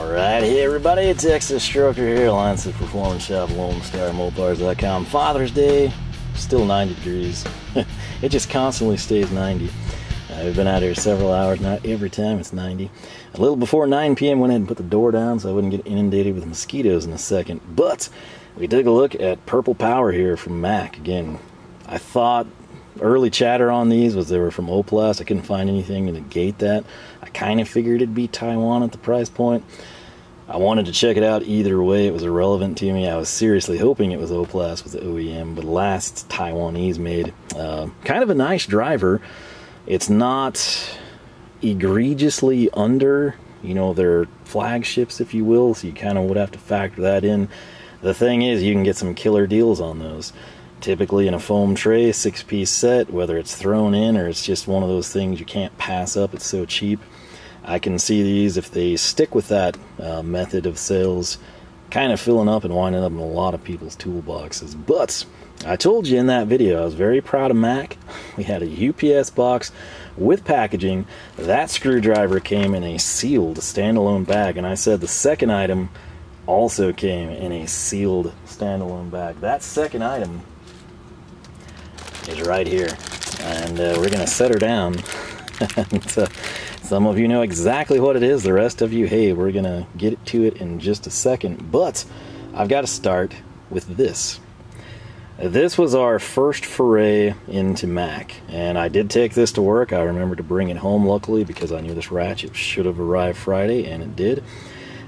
Alright, hey everybody, it's Texas Stroker here, Alliance of Performance Shop, Lone Star Mopars.com. Father's Day, still 90 degrees. It just constantly stays 90. We've been out here several hours, not every time it's 90. A little before 9 p.m. went ahead and put the door down so I wouldn't get inundated with mosquitoes in a second. But we took a look at Purple Power here from Mac. Again, I thought early chatter on these was they were from Oplast. I couldn't find anything to negate that. I kind of figured it'd be Taiwan at the price point. I wanted to check it out either way. It was irrelevant to me. I was seriously hoping it was Oplast with the OEM, but last Taiwanese made. Kind of a nice driver. It's not egregiously under, you know, their flagships, if you will, so you kind of would have to factor that in. The thing is, you can get some killer deals on those. Typically in a foam tray, 6-piece set, whether it's thrown in or it's just one of those things you can't pass up, it's so cheap. I can see these, if they stick with that method of sales, kind of filling up and winding up in a lot of people's toolboxes. But I told you in that video, I was very proud of Mac. We had a UPS box with packaging. That screwdriver came in a sealed standalone bag, and I said the second item also came in a sealed standalone bag. That second item is right here, and we're gonna set her down. And, some of you know exactly what it is. The rest of you, hey, we're gonna get to it in just a second. But I've got to start with this. This was our first foray into Mac, and I did take this to work. I remember to bring it home, luckily, because I knew this ratchet should have arrived Friday, and it did.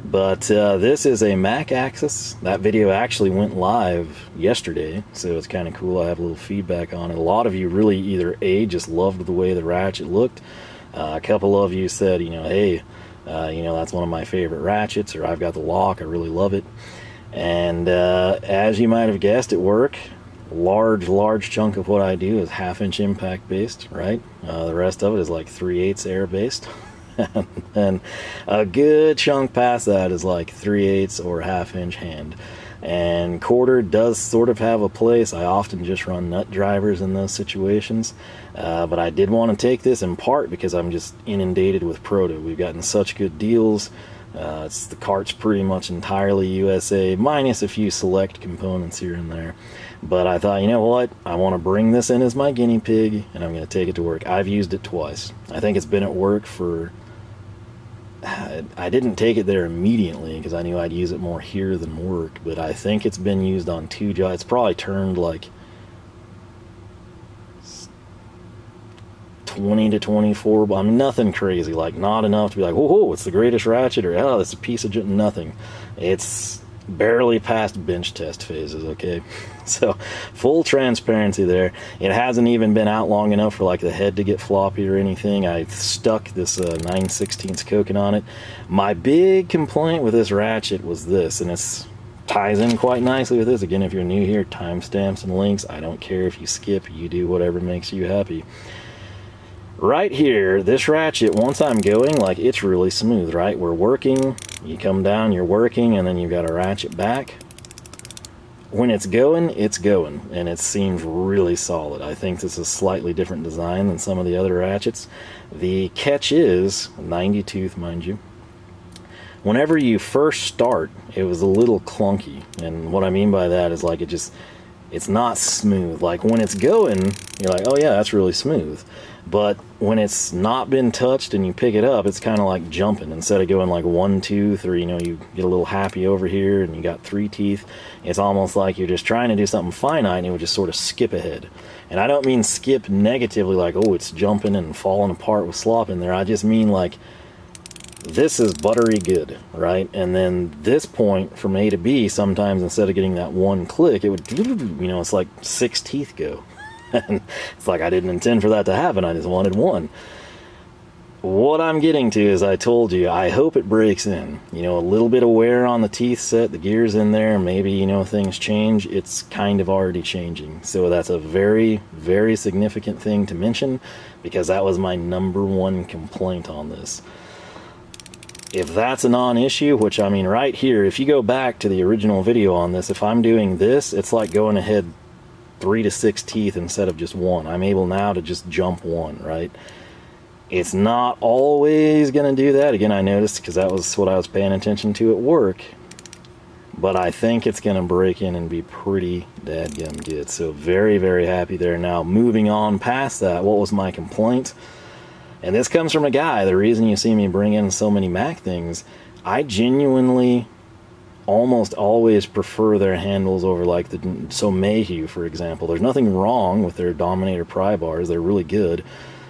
But this is a Mac Axis. That video actually went live yesterday, so it's kind of cool. I have a little feedback on it. A lot of you really either A, just loved the way the ratchet looked. A couple of you said, you know, hey, you know, that's one of my favorite ratchets, or I've got the lock, I really love it. And as you might have guessed, at work, large chunk of what I do is 1/2-inch impact based, right? The rest of it is like 3/8 air based. And a good chunk past that is like 3/8 or 1/2-inch hand. And quarter does sort of have a place. I often just run nut drivers in those situations, but I did want to take this in part because I'm just inundated with proto. We've gotten such good deals. The cart's pretty much entirely USA, minus a few select components here and there. But I thought, you know what, I want to bring this in as my guinea pig, and I'm going to take it to work. I've used it twice. I think it's been at work for... I didn't take it there immediately because I knew I'd use it more here than work, but I think it's been used on 2 jobs. It's probably turned like 20 to 24. I mean, nothing crazy, like not enough to be like, whoa, it's the greatest ratchet, or oh, it's a piece of nothing. It's barely past bench test phases, okay? So full transparency there. It hasn't even been out long enough for like the head to get floppy or anything. I stuck this 9/16 coconut on it. My big complaint with this ratchet was this, and it ties in quite nicely with this. Again, if you're new here, timestamps and links. I don't care if you skip, you do whatever makes you happy. Right here, this ratchet, once I'm going, like, it's really smooth, right? We're working, you come down, you're working, and then you've got a ratchet back. When it's going, and it seems really solid. I think this is a slightly different design than some of the other ratchets. The catch is, 90 tooth, mind you. Whenever you first start, it was a little clunky, and what I mean by that is, like, it's not smooth. Like, when it's going, you're like, oh yeah, that's really smooth. But when it's not been touched and you pick it up, it's kind of like jumping. Instead of going like 1 tooth, or, you know, you get a little happy over here and you got 3 teeth, it's almost like you're just trying to do something finite and it would just sort of skip ahead. And I don't mean skip negatively, like, oh, it's jumping and falling apart with slop in there. I just mean like, this is buttery good, right? And then this point from A to B, sometimes instead of getting that 1 click, it would, you know, it's like 6 teeth go. And it's like I didn't intend for that to happen, I just wanted 1. What I'm getting to is, I told you, I hope it breaks in. You know, a little bit of wear on the teeth set, the gears in there, maybe, you know, things change. It's kind of already changing. So that's a very, very significant thing to mention, because that was my #1 complaint on this. If that's a non-issue, which, I mean, right here, if you go back to the original video on this, if I'm doing this, it's like going ahead 3 to 6 teeth instead of just 1. I'm able now to just jump 1, right? It's not always going to do that. Again, I noticed because that was what I was paying attention to at work. But I think it's going to break in and be pretty dadgum good. So very, very happy there. Now, moving on past that, what was my complaint? And this comes from a guy. The reason you see me bring in so many Mac things, I almost always prefer their handles over like so Mayhew, for example. There's nothing wrong with their Dominator pry bars. They're really good.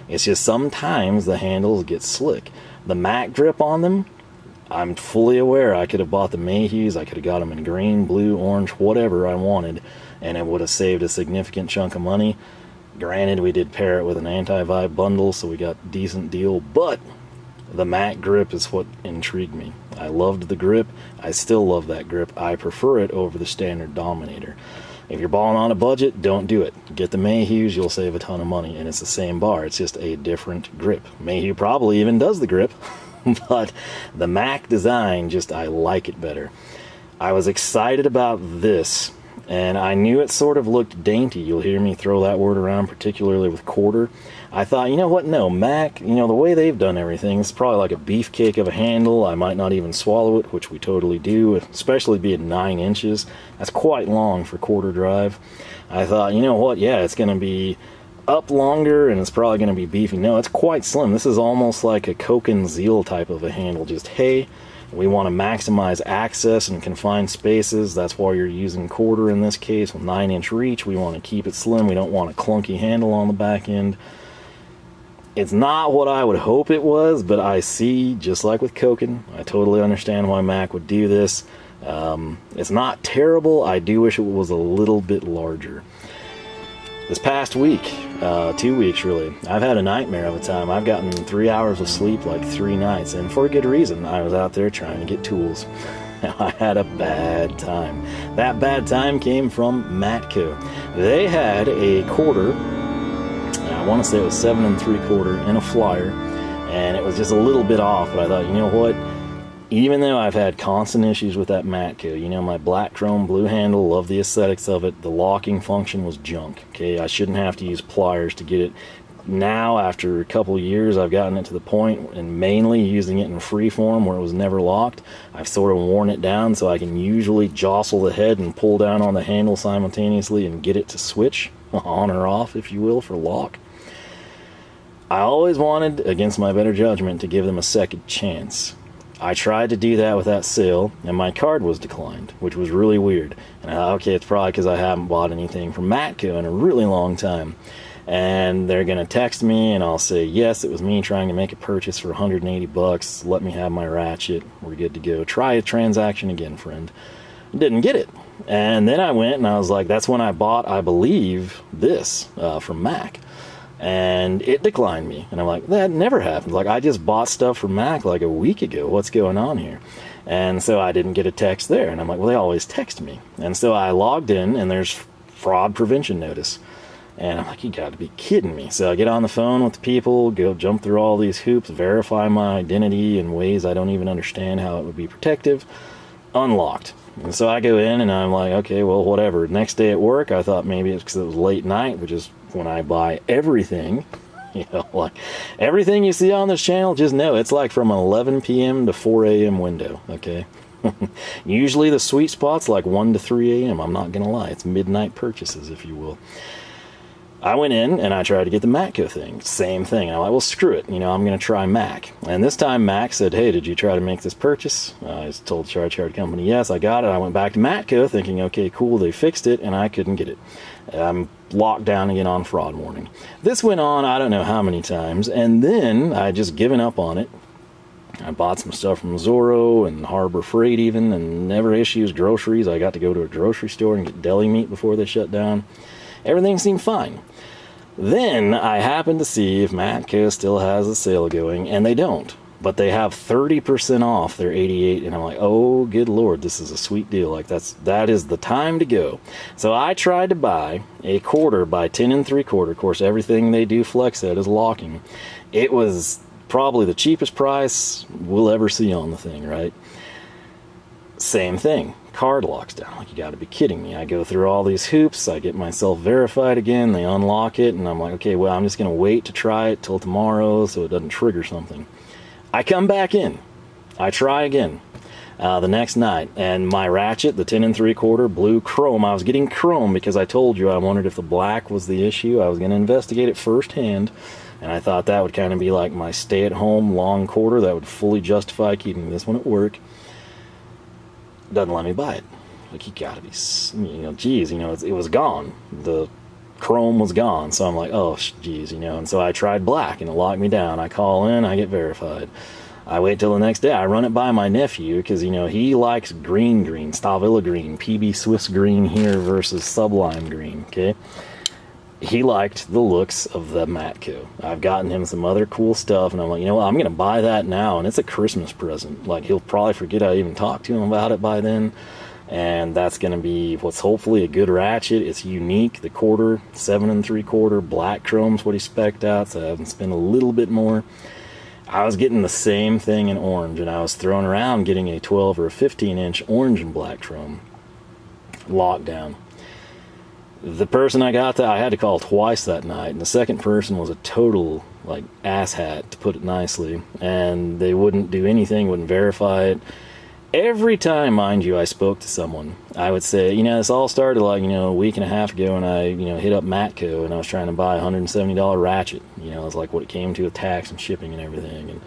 It's just sometimes the handles get slick. The Mac grip on them, I'm fully aware I could have bought the Mayhews. I could have got them in green, blue, orange, whatever I wanted, and it would have saved a significant chunk of money. Granted, we did pair it with an anti-vibe bundle, so we got a decent deal, but the Mac grip is what intrigued me. I loved the grip. I still love that grip. I prefer it over the standard Dominator. If you're balling on a budget, don't do it. Get the Mayhews, you'll save a ton of money, and it's the same bar. It's just a different grip. Mayhew probably even does the grip, but the Mac design, I like it better. I was excited about this, and I knew it sort of looked dainty. You'll hear me throw that word around, particularly with quarter. I thought, you know what, no, Mac, the way they've done everything, it's probably like a beefcake of a handle. I might not even swallow it, which we totally do, especially being 9 inches. That's quite long for quarter drive. I thought, you know what, yeah, it's going to be up longer, and it's probably going to be beefy. No, it's quite slim. This is almost like a Coke and Zeal type of a handle. Just, hey, we want to maximize access and confined spaces. That's why you're using quarter in this case with 9-inch reach. We want to keep it slim. We don't want a clunky handle on the back end. It's not what I would hope it was, but I see, just like with Koken, I totally understand why Mac would do this. It's not terrible. I do wish it was a little bit larger. This past week, 2 weeks really, I've had a nightmare of a time. I've gotten 3 hours of sleep like 3 nights, and for a good reason. I was out there trying to get tools. I had a bad time. That bad time came from Matco. They had a quarter, I want to say it was 7 3/4 in a flyer, and it was just a little bit off, but I thought, you know what? Even though I've had constant issues with that Matco, my black chrome blue handle, love the aesthetics of it, the locking function was junk, okay? I shouldn't have to use pliers to get it. Now, after a couple years, I've gotten it to the point, and mainly using it in free form where it was never locked, I've sort of worn it down so I can usually jostle the head and pull down on the handle simultaneously and get it to switch on or off, if you will, for lock. I always wanted, against my better judgment, to give them a second chance. I tried to do that with that sale, and my card was declined, which was really weird. And I thought, okay, it's probably because I haven't bought anything from Matco in a really long time. And they're going to text me, and I'll say, yes, it was me trying to make a purchase for 180 bucks. Let me have my Ratchet. We're good to go. Try a transaction again, friend. Didn't get it. And then I went, and I was like, that's when I bought, I believe, this from Mac. And it declined me. And I'm like, that never happens. Like, I just bought stuff from Mac like a week ago. What's going on here? And so I didn't get a text there. And I'm like, well, they always text me. And so I logged in, and there's fraud prevention notice. And I'm like, you got to be kidding me. So I get on the phone with the people, go jump through all these hoops, verify my identity in ways I don't even understand how it would be protective. Unlocked. And so I go in, and I'm like, okay, well, whatever. Next day at work, I thought maybe it's because it was late night, which is when I buy everything. Like everything you see on this channel, just know it's like from an 11 p.m. to 4 a.m. window, okay? Usually the sweet spot's like 1 to 3 a.m. I'm not going to lie. It's midnight purchases, if you will. I went in and I tried to get the Matco thing. Same thing. And I'm like, well, screw it. I'm going to try Mac. And this time Mac said, hey, did you try to make this purchase? I was told the charge card company, yes, I got it. I went back to Matco thinking, okay, cool, they fixed it, and I couldn't get it. I'm locked down again on fraud warning. This went on, I don't know how many times, and then I just given up on it. I bought some stuff from Zorro and Harbor Freight even, and never issues groceries. I got to go to a grocery store and get deli meat before they shut down. Everything seemed fine. Then I happened to see if Matco still has a sale going, and they don't. But they have 30% off their 88, and I'm like, oh, good Lord, this is a sweet deal. Like, that is the time to go. So I tried to buy a quarter by 10 3/4. Of course, everything they do flex at is locking. It was probably the cheapest price we'll ever see on the thing, right? Same thing. card locks down. Like, you got to be kidding me. I go through all these hoops, I get myself verified again, they unlock it, and I'm like, okay, well, I'm just going to wait to try it till tomorrow so it doesn't trigger something. I come back in. I try again the next night, and my ratchet, the 10 3/4 blue chrome, I was getting chrome because I told you I wondered if the black was the issue. I was going to investigate it firsthand, and I thought that would kind of be like my stay-at-home long quarter that would fully justify keeping this one at work. Doesn't let me buy it. Like, you gotta be, you know, geez, you know, it was gone. The chrome was gone, so I'm like, oh, geez, you know, and so I tried black, and it locked me down. I call in, I get verified. I wait till the next day. I run it by my nephew, because, you know, he likes green, Stavilla green, PB Swiss green here versus Sublime green, okay? He liked the looks of the Matco. I've gotten him some other cool stuff, and I'm like, you know what, I'm going to buy that now, and it's a Christmas present. Like, he'll probably forget I even talked to him about it by then, and that's going to be what's hopefully a good ratchet. It's unique. The quarter, 7 3/4, black chrome's what he spec'd out, so I haven't spent a little bit more. I was getting the same thing in orange, and I was throwing around getting a 12 or a 15-inch orange and black chrome lockdown. The person I got that, I had to call twice that night, and the second person was a total, like, asshat, to put it nicely, and they wouldn't do anything, wouldn't verify it. Every time, mind you, I spoke to someone, I would say, you know, this all started, like, you know, a week and a half ago, and I, you know, hit up Matco, and I was trying to buy a $170 ratchet. You know, it's like what it came to with tax and shipping and everything, and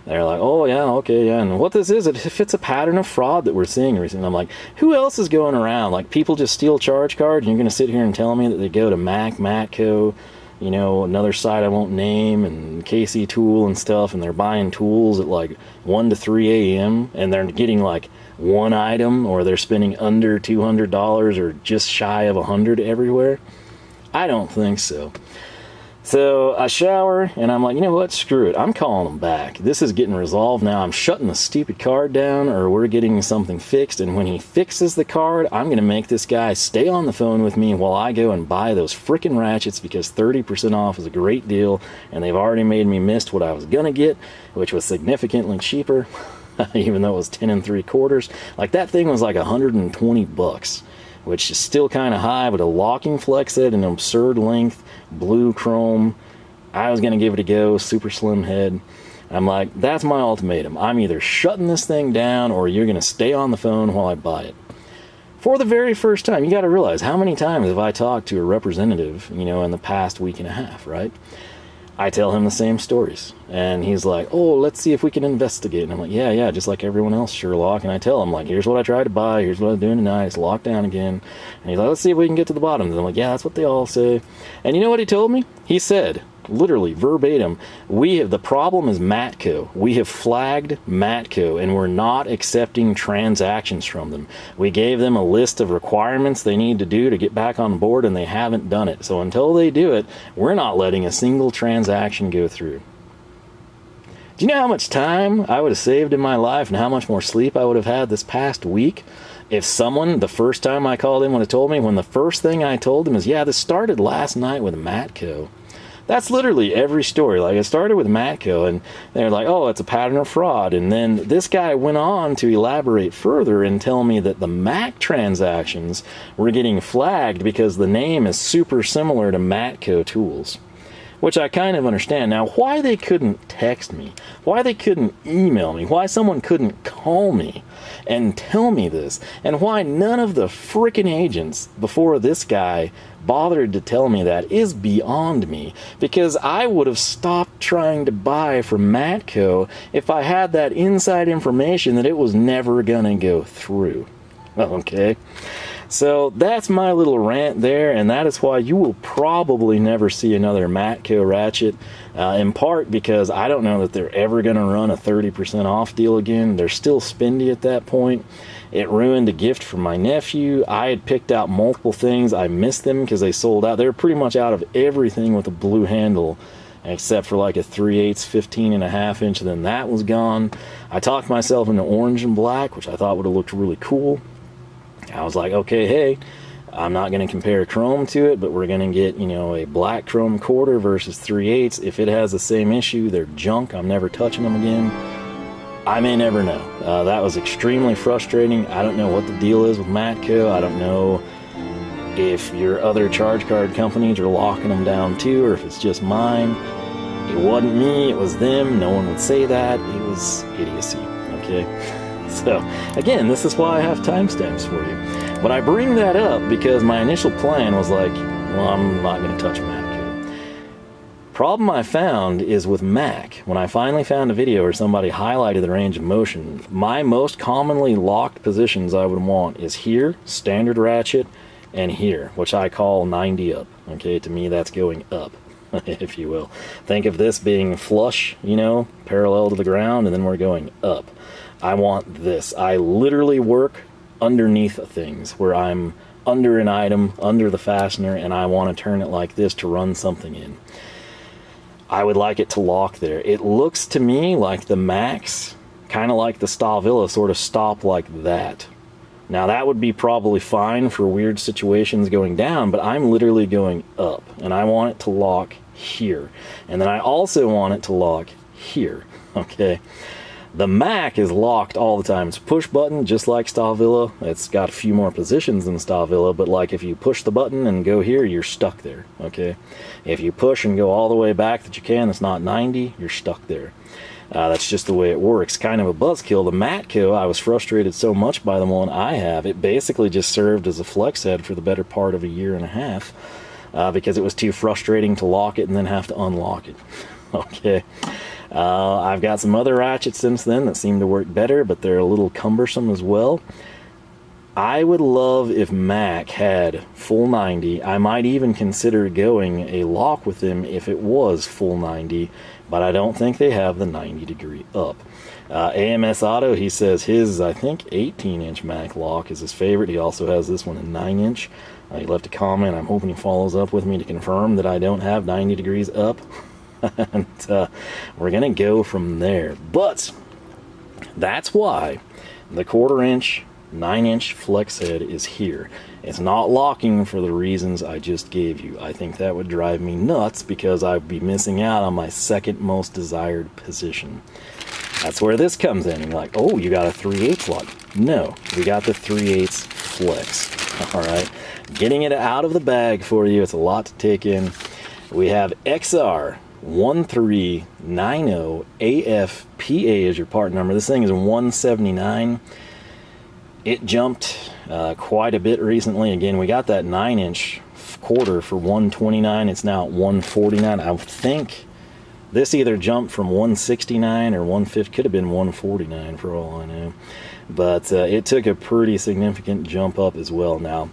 they're like, oh, yeah, okay, yeah, and what this is, it fits a pattern of fraud that we're seeing recently. I'm like, who else is going around? Like, people just steal charge cards, and you're going to sit here and tell me that they go to Matco, you know, another site I won't name, and KC Tool and stuff, and they're buying tools at, like, 1 to 3 a.m., and they're getting, like, one item, or they're spending under $200 or just shy of $100 everywhere? I don't think so. So I shower, and I'm like, you know what, screw it, I'm calling them back. This is getting resolved now. I'm shutting the stupid card down, or we're getting something fixed, and when he fixes the card, I'm going to make this guy stay on the phone with me while I go and buy those frickin' ratchets, because 30% off is a great deal, and they've already made me miss what I was going to get, which was significantly cheaper, even though it was 10 3/4. Like, that thing was like 120 bucks. Which is still kind of high, but a locking flex set, an absurd length, blue chrome. I was going to give it a go, super slim head. I'm like, that's my ultimatum. I'm either shutting this thing down, or you're going to stay on the phone while I buy it. For the very first time, you got to realize, how many times have I talked to a representative, you know, in the past week and a half, right? I tell him the same stories, and he's like, oh, let's see if we can investigate. And I'm like, yeah, just like everyone else, Sherlock. And I tell him, like, here's what I tried to buy, here's what I'm doing tonight, it's locked down again. And he's like, let's see if we can get to the bottom. And I'm like, yeah, that's what they all say. And you know what he told me? He said, literally, verbatim, the problem is Matco. We have flagged Matco, and we're not accepting transactions from them. We gave them a list of requirements they need to do to get back on board, and they haven't done it. So until they do it, we're not letting a single transaction go through. Do you know how much time I would have saved in my life, and how much more sleep I would have had this past week if someone, the first time I called in, would have told me, when the first thing I told them is, yeah, this started last night with Matco. That's literally every story. Like, it started with Matco, and they're like, oh, it's a pattern of fraud. And then this guy went on to elaborate further and tell me that the Mac transactions were getting flagged because the name is super similar to Matco tools. Which I kind of understand. Now, why they couldn't text me, why they couldn't email me, why someone couldn't call me and tell me this, and why none of the frickin' agents before this guy bothered to tell me that is beyond me, because I would have stopped trying to buy from Matco if I had that inside information that it was never gonna go through. Okay? So that's my little rant there, and that is why you will probably never see another Matco ratchet, in part because I don't know that they're ever going to run a 30% off deal again. They're still spendy at that point. It ruined a gift for my nephew. I had picked out multiple things. I missed them because they sold out. They were pretty much out of everything with a blue handle, except for like a 3/8 15.5 inch, and then that was gone. I talked myself into orange and black, which I thought would have looked really cool. I was like, okay, hey, I'm not going to compare chrome to it, but we're going to get, you know, a black chrome quarter versus 3/8. If it has the same issue, they're junk. I'm never touching them again. I may never know. That was extremely frustrating. I don't know what the deal is with Matco. I don't know if your other charge card companies are locking them down too, or if it's just mine. It wasn't me, it was them. No one would say that. It was idiocy, okay? So, again, this is why I have timestamps for you. But I bring that up because my initial plan was like, well, I'm not going to touch Matco. Problem I found is with Mac, when I finally found a video where somebody highlighted the range of motion, my most commonly locked positions I would want is here, standard ratchet, and here, which I call 90 up. Okay, to me that's going up, if you will. Think of this being flush, you know, parallel to the ground, and then we're going up. I want this. I literally work underneath things, where I'm under an item, under the fastener, and I want to turn it like this to run something in. I would like it to lock there. It looks to me like the Macs, kind of like the Stavilla, sort of stop like that. Now that would be probably fine for weird situations going down, but I'm literally going up, and I want it to lock here. And then I also want it to lock here, okay? The Mac is locked all the time. It's a push button, just like Stavilla. It's got a few more positions than Stavilla, but like if you push the button and go here, you're stuck there, okay? If you push and go all the way back that you can, that's not 90, you're stuck there. That's just the way it works. Kind of a buzzkill. The Matco, I was frustrated so much by the one I have, it basically just served as a flex head for the better part of a year and a half, because it was too frustrating to lock it and then have to unlock it. Okay. I've got some other ratchets since then that seem to work better, but they're a little cumbersome as well. I would love if Mac had full 90. I might even consider going a lock with them if it was full 90, but I don't think they have the 90-degree up. AMS Auto, he says his, I think, 18-inch Mac lock is his favorite. He also has this one in 9-inch. He left a comment. I'm hoping he follows up with me to confirm that I don't have 90 degrees up. And we're gonna go from there. But that's why the 1/4-inch 9-inch flex head is here. It's not locking for the reasons I just gave you. I think that would drive me nuts because I'd be missing out on my second most desired position. That's where this comes in. You're like, oh, you got a 3/8 lock. No, we got the 3/8 flex. All right, getting it out of the bag for you. It's a lot to take in. We have XR1390AFPA as your part number. This thing is 179. It jumped quite a bit recently. Again, we got that 9-inch quarter for 129. It's now at 149. I think this either jumped from 169 or 150. Could have been 149 for all I know. But it took a pretty significant jump up as well. Now,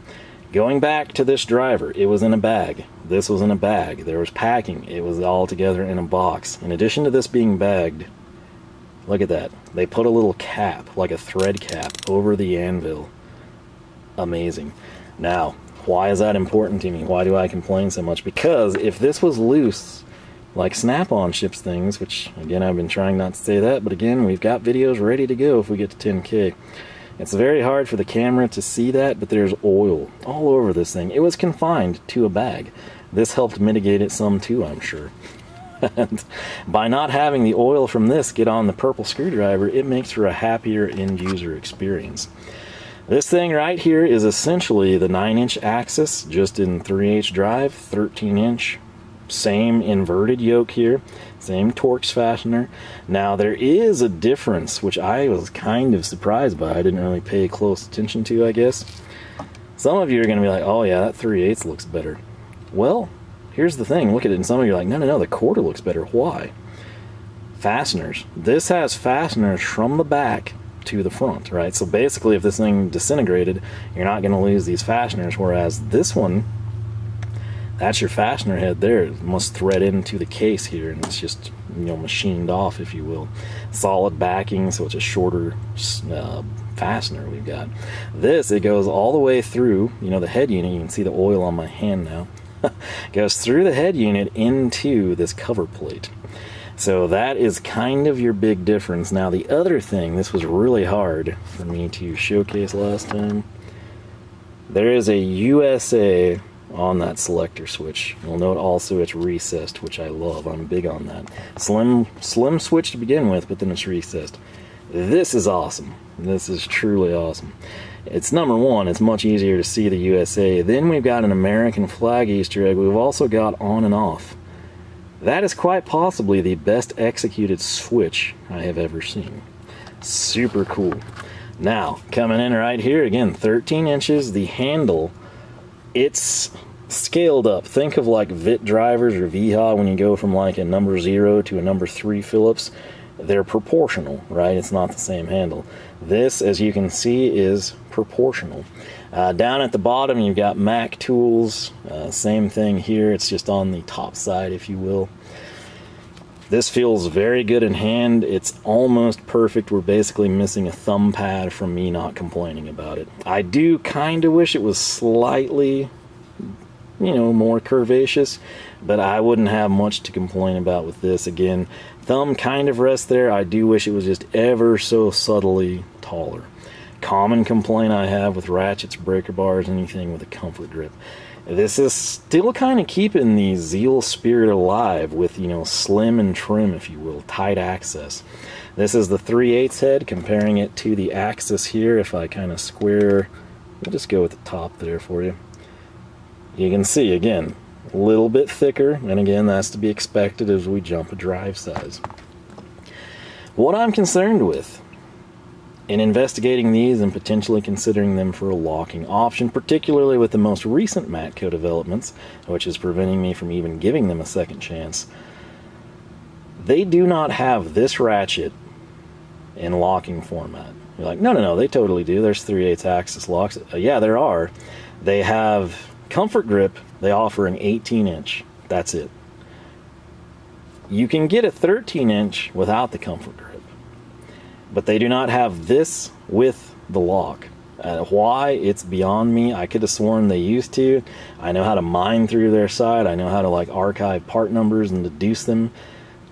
going back to this driver, it was in a bag. This was in a bag. There was packing. It was all together in a box. In addition to this being bagged, look at that. They put a little cap, like a thread cap, over the anvil. Amazing. Now, why is that important to me? Why do I complain so much? Because if this was loose, like Snap-on ships things, which, again, I've been trying not to say that, but again, we've got videos ready to go if we get to 10K. It's very hard for the camera to see that, but there's oil all over this thing. It was confined to a bag. This helped mitigate it some too, I'm sure. And by not having the oil from this get on the purple screwdriver, it makes for a happier end-user experience. This thing right here is essentially the 9-inch Axis, just in 3/8 drive, 13-inch. Same inverted yoke here, same Torx fastener. Now there is a difference, which I was kind of surprised by. I didn't really pay close attention to, I guess. Some of you are going to be like, oh yeah, that 3/8 looks better. Well, here's the thing, look at it, and some of you are like, no, the 1/4 looks better. Why? Fasteners. This has fasteners from the back to the front, right? So basically, if this thing disintegrated, you're not going to lose these fasteners, whereas this one, that's your fastener head there. It must thread into the case here, and it's just, you know, machined off, if you will. Solid backing, so it's a shorter fastener we've got. This, it goes all the way through, you know, the head unit. You can see the oil on my hand now. Goes through the head unit into this cover plate. So that is kind of your big difference. Now the other thing, this was really hard for me to showcase last time. There is a USA on that selector switch. You'll note also it's recessed, which I love. I'm big on that. Slim switch to begin with, but then it's recessed. This is awesome. This is truly awesome. It's number one, it's much easier to see the USA. Then we've got an American flag Easter egg. We've also got on and off. That is quite possibly the best executed switch I have ever seen. Super cool. Now, coming in right here, again, 13 inches. The handle, it's scaled up. Think of like VIT drivers or VHA when you go from like a number 0 to a number 3 Phillips. They're proportional, right? It's not the same handle. This, as you can see, is proportional. Down at the bottom, you've got Mac tools. Same thing here. It's just on the top side, if you will. This feels very good in hand. It's almost perfect. We're basically missing a thumb pad from me not complaining about it. I do kind of wish it was slightly, you know, more curvaceous, but I wouldn't have much to complain about with this. Again, thumb kind of rests there. I do wish it was just ever so subtly taller. Common complaint I have with ratchets, breaker bars, anything with a comfort grip. This is still kind of keeping the Zeal spirit alive with, you know, slim and trim, if you will, tight access. This is the 3/8 head, comparing it to the Axis here. If I kind of square, we'll just go with the top there for you. You can see, again, a little bit thicker, and again, that's to be expected as we jump a drive size. What I'm concerned with in investigating these and potentially considering them for a locking option, particularly with the most recent Matco developments, which is preventing me from even giving them a second chance, they do not have this ratchet in locking format. You're like, no, they totally do. There's 3/8 axis locks. Yeah, there are. They have comfort grip. They offer an 18-inch. That's it. You can get a 13-inch without the comfort grip, but they do not have this with the lock. Why? It's beyond me. I could have sworn they used to. I know how to mine through their site. I know how to like archive part numbers and deduce them.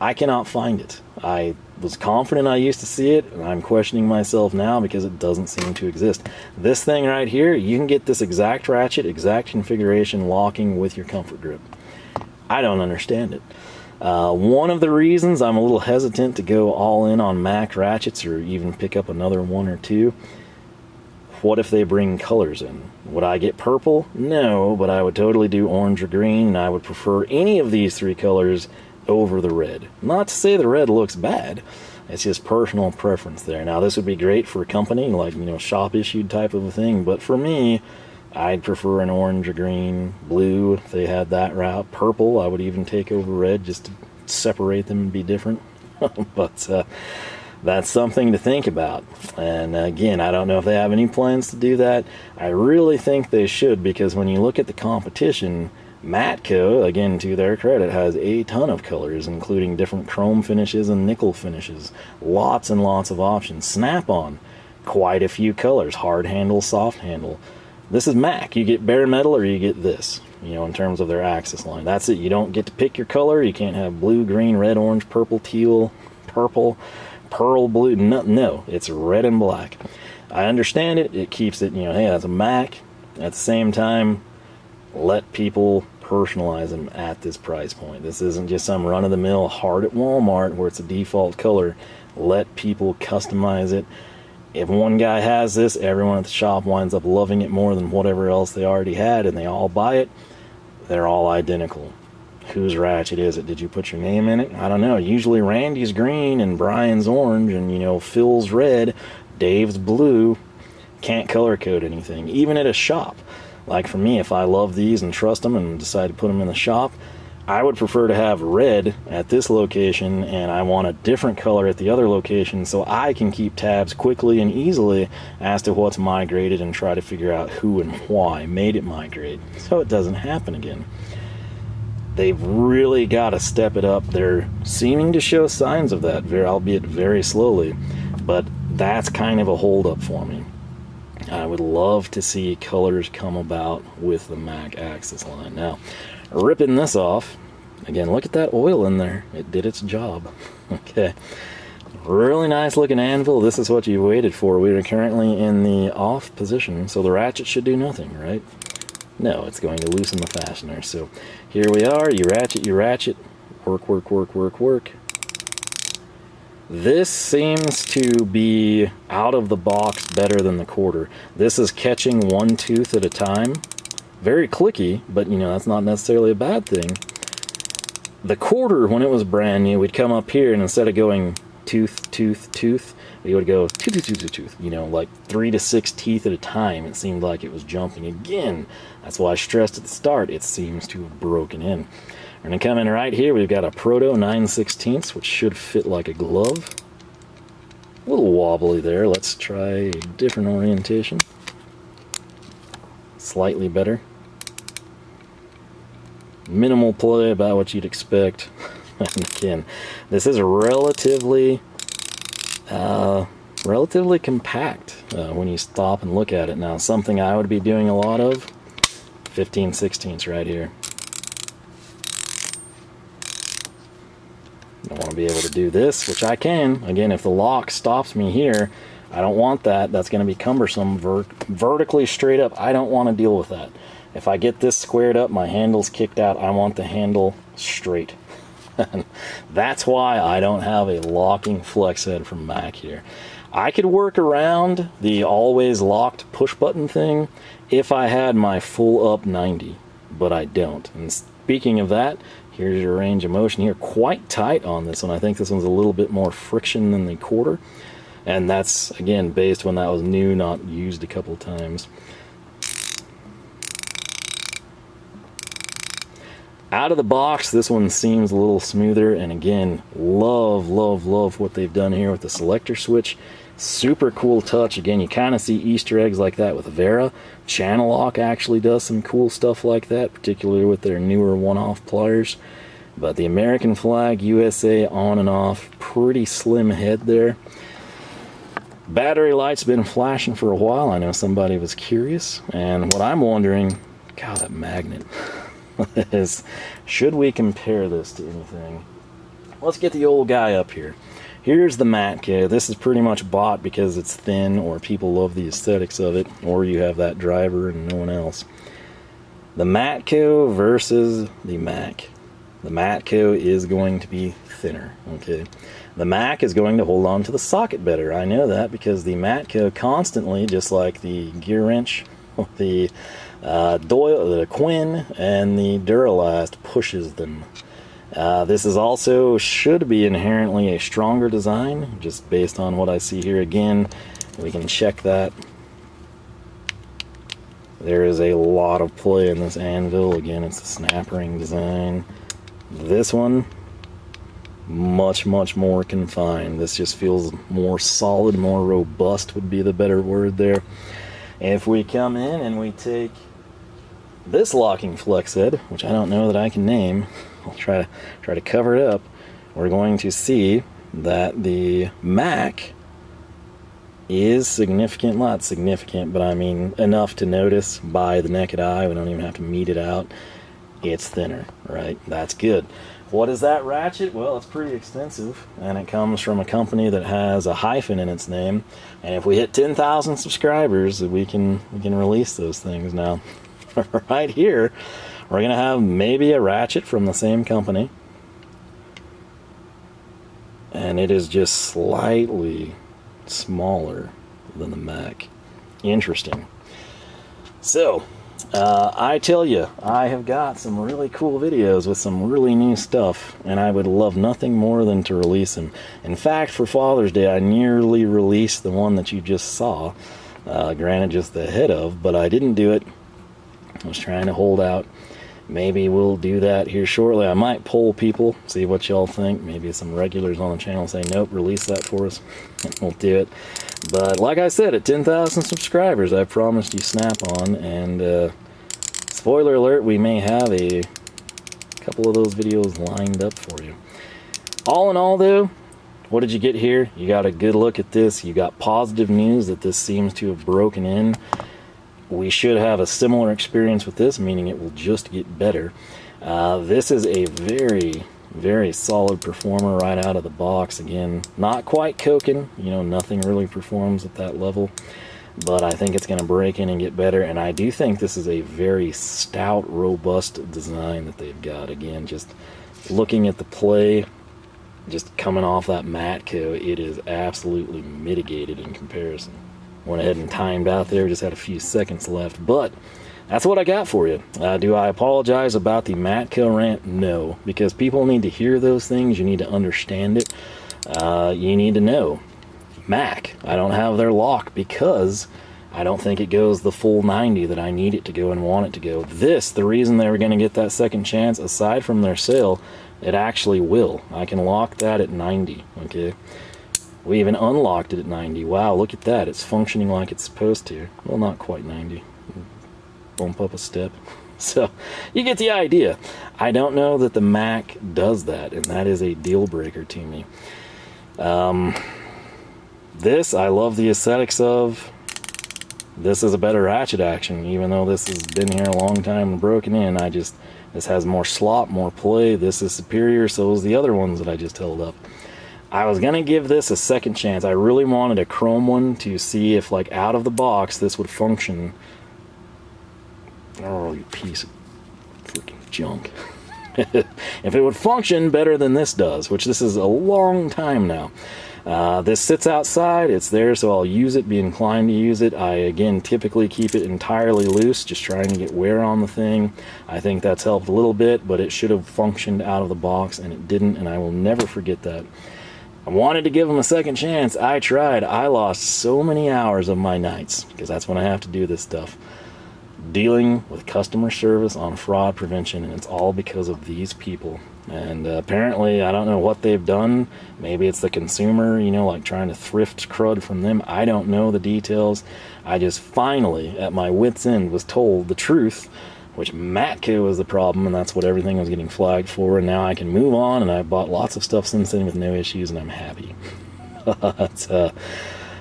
I cannot find it. I was confident I used to see it, and I'm questioning myself now because it doesn't seem to exist. This thing right here, you can get this exact ratchet, exact configuration locking with your comfort grip. I don't understand it. One of the reasons I'm a little hesitant to go all in on Mac ratchets or even pick up another one or two, what if they bring colors in? Would I get purple? No, but I would totally do orange or green, and I would prefer any of these three colors over the red. Not to say the red looks bad, it's just personal preference there. Now this would be great for a company, like, you know, shop issued type of a thing, but for me, I'd prefer an orange or green, blue if they had that route. Purple I would even take over red just to separate them and be different. But that's something to think about. And again, I don't know if they have any plans to do that. I really think they should, because when you look at the competition, Matco, again to their credit, has a ton of colors, including different chrome finishes and nickel finishes. Lots and lots of options. Snap-on, quite a few colors. Hard handle, soft handle. This is Mac. You get bare metal or you get this, you know, in terms of their Axis line. That's it. You don't get to pick your color. You can't have blue, green, red, orange, purple, teal, purple, pearl blue. No, it's red and black. I understand it. It keeps it, you know, hey, that's a Mac. At the same time, let people personalize them at this price point. This isn't just some run-of-the-mill hard at Walmart where it's a default color. Let people customize it. If one guy has this, everyone at the shop winds up loving it more than whatever else they already had, and they all buy it. They're all identical. Whose ratchet is it? Did you put your name in it? I don't know. Usually Randy's green and Brian's orange and, you know, Phil's red, Dave's blue. Can't color code anything, even at a shop. Like for me, if I love these and trust them and decide to put them in the shop, I would prefer to have red at this location and I want a different color at the other location so I can keep tabs quickly and easily as to what's migrated and try to figure out who and why made it migrate so it doesn't happen again. They've really got to step it up. They're seeming to show signs of that, albeit very slowly, but that's kind of a holdup for me. I would love to see colors come about with the Mac Axis line. Now, ripping this off, again, look at that oil in there. It did its job. Okay. Really nice looking anvil. This is what you waited for. We are currently in the off position, so the ratchet should do nothing, right? No, it's going to loosen the fastener. So here we are. You ratchet, work, work, work, work, work. This seems to be out of the box better than the quarter. This is catching one tooth at a time. Very clicky, but you know, that's not necessarily a bad thing. The quarter, when it was brand new, we'd come up here and instead of going tooth, tooth, tooth, we would go tooth, tooth, tooth, tooth, tooth, you know, like 3 to 6 teeth at a time. It seemed like it was jumping again. That's why I stressed at the start, it seems to have broken in. We're going to come in right here. We've got a Proto 9/16, which should fit like a glove. A little wobbly there. Let's try a different orientation. Slightly better. Minimal play, about what you'd expect. And again, this is relatively compact when you stop and look at it. Now, something I would be doing a lot of, 15/16 right here. I want to be able to do this, which I can. Again, if the lock stops me here, I don't want that. That's going to be cumbersome. Vertically straight up, I don't want to deal with that. If I get this squared up, my handle's kicked out, I want the handle straight. That's why I don't have a locking flex head from Mac here. I could work around the always locked push button thing if I had my full up 90, but I don't. And speaking of that, here's your range of motion here. Quite tight on this one. I think this one's a little bit more friction than the quarter. And that's, again, based when that was new, not used a couple times. Out of the box, this one seems a little smoother. And again, love, love, love what they've done here with the selector switch. Super cool touch. Again, you kind of see Easter eggs like that with Vera. Channel Lock actually does some cool stuff like that, particularly with their newer one-off pliers. But the American flag, USA on and off, pretty slim head there. Battery light's been flashing for a while. I know somebody was curious. And what I'm wondering, God, that magnet, is should we compare this to anything? Let's get the old guy up here. Here's the Matco. This is pretty much bought because it's thin, or people love the aesthetics of it, or you have that driver and no one else. The Matco versus the Mac. The Matco is going to be thinner, okay? The Mac is going to hold on to the socket better. I know that because the Matco constantly, just like the gear wrench, the the Quinn, and the Duralast, pushes them. This is also should be inherently a stronger design, just based on what I see here. Again, we can check that. There is a lot of play in this anvil. Again, it's a snap ring design. This one, much, much more confined. This just feels more solid, more robust would be the better word there. If we come in and we take this locking flex head, which I don't know that I can name, I'll try to cover it up, we're going to see that the Mac is significant, not significant, but I mean enough to notice by the naked eye. We don't even have to meet it out. It's thinner, right? That's good. What is that ratchet? Well, it's pretty extensive, and it comes from a company that has a hyphen in its name. And if we hit 10,000 subscribers, we can release those things. Now, right here, we're gonna have maybe a ratchet from the same company, and it is just slightly smaller than the Mac. Interesting. So, I tell you, I have got some really cool videos with some really new stuff, and I would love nothing more than to release them. In fact, for Father's Day, I nearly released the one that you just saw, granted just the head of, but I didn't do it. I was trying to hold out. Maybe we'll do that here shortly. I might poll people, see what y'all think. Maybe some regulars on the channel say, nope, release that for us, and we'll do it. But like I said, at 10,000 subscribers, I promised you Snap-on, and spoiler alert, we may have a couple of those videos lined up for you. All in all, though, what did you get here? You got a good look at this. You got positive news that this seems to have broken in. We should have a similar experience with this, meaning it will just get better. This is a very, very solid performer right out of the box. Again, not quite coking, you know, nothing really performs at that level, but I think it's going to break in and get better. And I do think this is a very stout, robust design that they've got. Again, just looking at the play, just coming off that Matco, it is absolutely mitigated in comparison. Went ahead and timed out there, just had a few seconds left, but that's what I got for you. Do I apologize about the Matco rant? No, because people need to hear those things. You need to understand it. You need to know. Mac, I don't have their lock because I don't think it goes the full 90 that I need it to go and want it to go. This, the reason they were going to get that second chance, aside from their sale, it actually will. I can lock that at 90, okay? We even unlocked it at 90. Wow, look at that. It's functioning like it's supposed to. Well, not quite 90. Bump up a step. So, you get the idea. I don't know that the Mac does that, and that is a deal breaker to me. This, I love the aesthetics of. This is a better Ratchet Action, even though this has been here a long time and broken in. This has more slop, more play. This is superior, so is the other ones that I just held up. I was gonna give this a second chance. I really wanted a chrome one to see if, like, out of the box, this would function. Oh, you piece of freaking junk. If it would function better than this does, which this is a long time now. This sits outside, it's there, so I'll use it, be inclined to use it. I, again, typically keep it entirely loose, just trying to get wear on the thing. I think that's helped a little bit, but it should have functioned out of the box, and it didn't, and I will never forget that. I wanted to give them a second chance. I tried. I lost so many hours of my nights, because that's when I have to do this stuff, dealing with customer service on fraud prevention, and it's all because of these people. And apparently, I don't know what they've done. Maybe it's the consumer, you know, like trying to thrift crud from them. I don't know the details. I just finally, at my wit's end, was told the truth, which Matco was the problem, and that's what everything was getting flagged for. And now I can move on, and I've bought lots of stuff since then with no issues, and I'm happy. It's,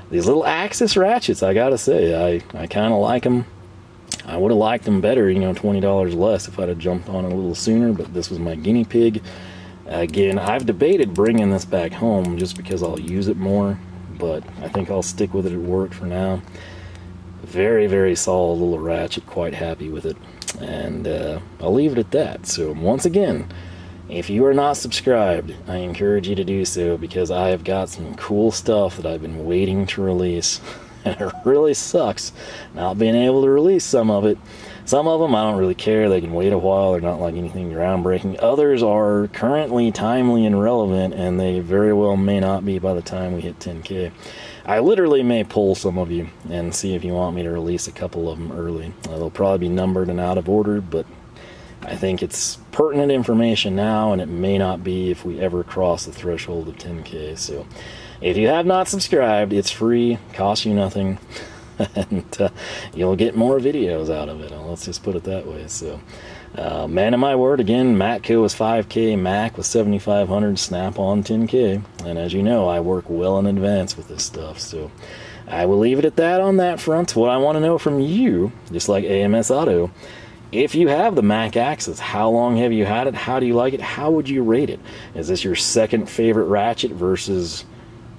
these little Axis ratchets, I gotta say, I kind of like them. I would have liked them better, you know, $20 less if I'd have jumped on it a little sooner, but this was my guinea pig. Again, I've debated bringing this back home just because I'll use it more, but I think I'll stick with it at work for now. Very, very solid little ratchet, quite happy with it, and I'll leave it at that. So once again, if you are not subscribed, I encourage you to do so, because I have got some cool stuff that I've been waiting to release. And it really sucks not being able to release some of it. Some of them I don't really care. They can wait a while. They're not like anything groundbreaking. Others are currently timely and relevant, and they very well may not be by the time we hit 10K. I literally may pull some of you and see if you want me to release a couple of them early. They'll probably be numbered and out of order, but I think it's pertinent information now, and it may not be if we ever cross the threshold of 10K. So if you have not subscribed, it's free, costs you nothing, and you'll get more videos out of it. Let's just put it that way. So, man of my word, again, Matco was 5K, Mac was 7,500, Snap-on 10K, and as you know, I work well in advance with this stuff. So I will leave it at that on that front. What I want to know from you, just like AMS Auto, if you have the Mac Axis, how long have you had it? How do you like it? How would you rate it? Is this your second favorite ratchet versus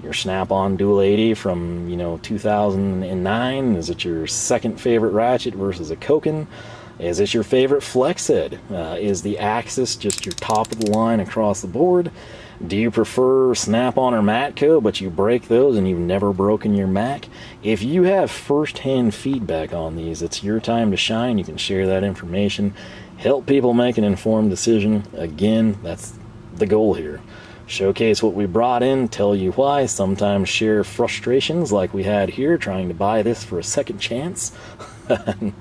your Snap-on Dual 80 from, you know, 2009? Is it your second favorite ratchet versus a Koken? Is it your favorite flex head? Is the Axis just your top of the line across the board? Do you prefer Snap-on or Matco, but you break those and you've never broken your Mac? If you have first-hand feedback on these, it's your time to shine. You can share that information, help people make an informed decision. Again, that's the goal here. Showcase what we brought in, tell you why, sometimes share frustrations like we had here trying to buy this for a second chance. And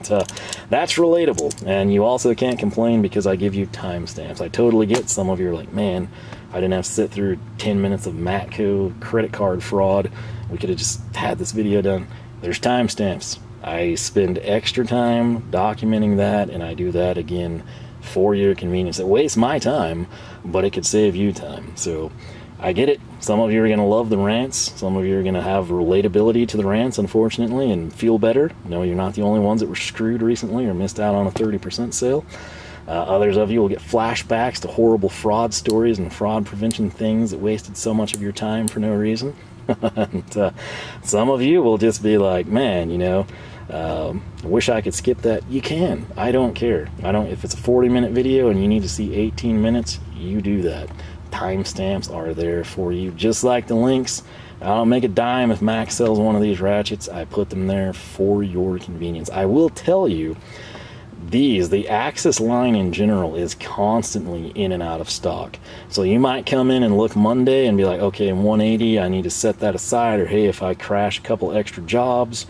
that's relatable, and you also can't complain because I give you timestamps. I totally get some of you are like, man, I didn't have to sit through 10 minutes of Matco credit card fraud. We could have just had this video done. There's timestamps. I spend extra time documenting that, and I do that again for your convenience. It wastes my time, but it could save you time. So I get it. Some of you are going to love the rants. Some of you are going to have relatability to the rants, unfortunately, and feel better. No, you're not the only ones that were screwed recently or missed out on a 30% sale. Others of you will get flashbacks to horrible fraud stories and fraud prevention things that wasted so much of your time for no reason. And some of you will just be like, man, you know, I wish I could skip that. You can. I don't care. If it's a 40-minute video and you need to see 18 minutes, you do that. timestamps are there for you, just like the links. I don't make a dime if Mac sells one of these ratchets. I put them there for your convenience. I will tell you, the Axis line in general is constantly in and out of stock. So you might come in and look Monday and be like, okay, 180, I need to set that aside. Or hey, if I crash a couple extra jobs,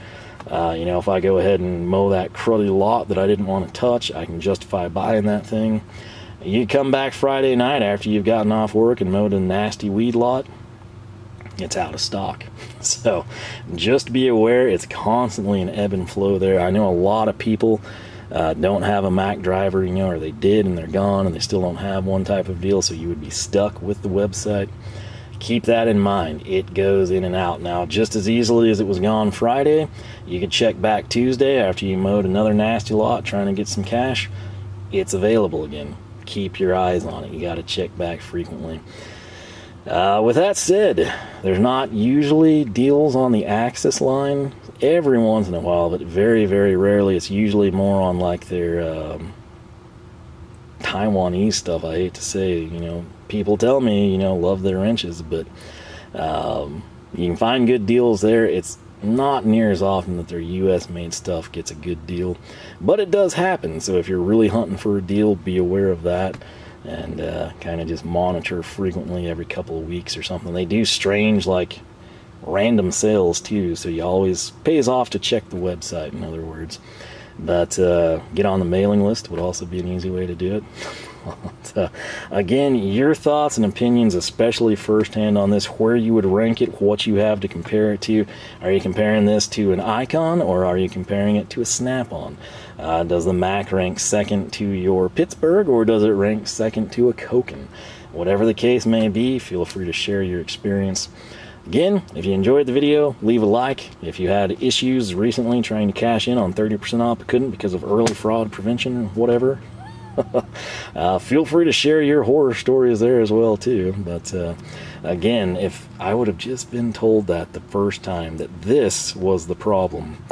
you know, if I go ahead and mow that cruddy lot that I didn't want to touch, I can justify buying that thing. You come back Friday night after you've gotten off work and mowed a nasty weed lot, it's out of stock. So just be aware, it's constantly an ebb and flow there. I know a lot of people don't have a Mac driver, you know, or they did and they're gone and they still don't have one type of deal, so you would be stuck with the website. Keep that in mind. It goes in and out. Now, just as easily as it was gone Friday, you could check back Tuesday after you mowed another nasty lot trying to get some cash. It's available again. Keep your eyes on it. You got to check back frequently. With that said, there's not usually deals on the Axis line. Every once in a while, but very, very rarely. It's usually more on like their Taiwanese stuff. I hate to say, you know, people tell me, you know, love their wrenches, but you can find good deals there. It's not near as often that their US made stuff gets a good deal, but it does happen. So if you're really hunting for a deal, be aware of that, and kind of just monitor frequently every couple of weeks or something. They do strange, like, random sales too, so you always pays off to check the website, in other words. But get on the mailing list would also be an easy way to do it. But, again, your thoughts and opinions, especially firsthand on this, where you would rank it, what you have to compare it to. Are you comparing this to an Icon, or are you comparing it to a Snap-on? Does the Mac rank second to your Pittsburgh, or does it rank second to a Koken? Whatever the case may be, feel free to share your experience. Again, if you enjoyed the video, leave a like. If you had issues recently trying to cash in on 30% off but couldn't because of early fraud prevention, whatever, feel free to share your horror stories there as well too. But again, if I would have just been told that the first time that this was the problem,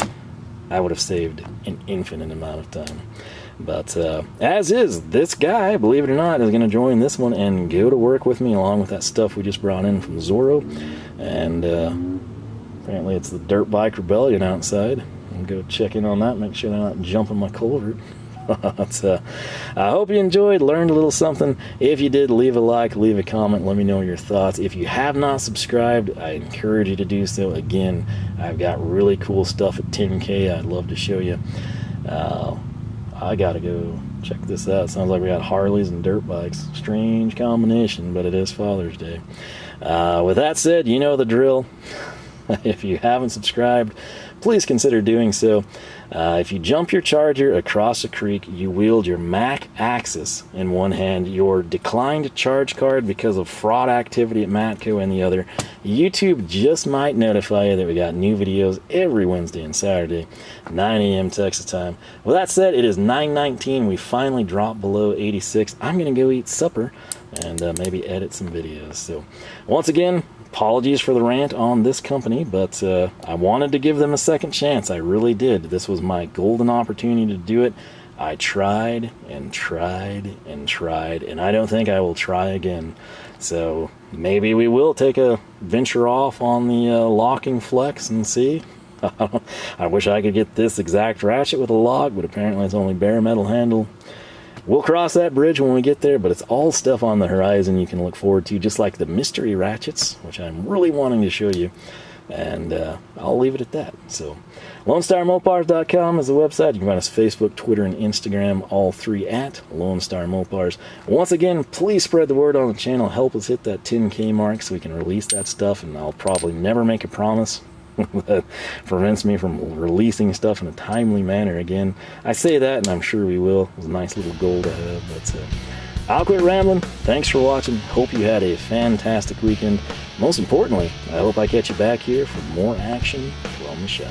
I would have saved an infinite amount of time. But as is, this guy, believe it or not, is going to join this one and go to work with me along with that stuff we just brought in from Zorro. And apparently it's the Dirt Bike Rebellion outside. I'll go check in on that, make sure they're not jumping my culvert. But, I hope you enjoyed, learned a little something. If you did, leave a like, leave a comment, let me know your thoughts. If you have not subscribed, I encourage you to do so. Again, I've got really cool stuff at 10K I'd love to show you. I gotta go check this out. Sounds like we got Harleys and dirt bikes. Strange combination, but it is Father's Day. With that said, you know the drill. If you haven't subscribed, please consider doing so. If you jump your charger across a creek, you wield your Mac Axis in one hand, your declined charge card because of fraud activity at Matco in the other. YouTube just might notify you that we got new videos every Wednesday and Saturday, 9 a.m. Texas time. With that said, it is 9:19. We finally dropped below 86. I'm going to go eat supper and maybe edit some videos. So once again, apologies for the rant on this company, but I wanted to give them a second chance. I really did. This was my golden opportunity to do it. I tried and tried and tried, and I don't think I will try again. So maybe we will take a venture off on the locking flex and see. I wish I could get this exact ratchet with a lock, but apparently it's only bare metal handle. We'll cross that bridge when we get there, but it's all stuff on the horizon you can look forward to, just like the mystery ratchets, which I'm really wanting to show you. And I'll leave it at that. So, LoneStarMopars.com is the website. You can find us Facebook, Twitter, and Instagram, all three at Lone Star Mopars. Once again, please spread the word on the channel. Help us hit that 10K mark so we can release that stuff, and I'll probably never make a promise that prevents me from releasing stuff in a timely manner again. I say that, and I'm sure we will. It was a nice little goal to have. But I'll quit rambling. Thanks for watching. Hope you had a fantastic weekend. Most importantly, I hope I catch you back here for more action from the shop.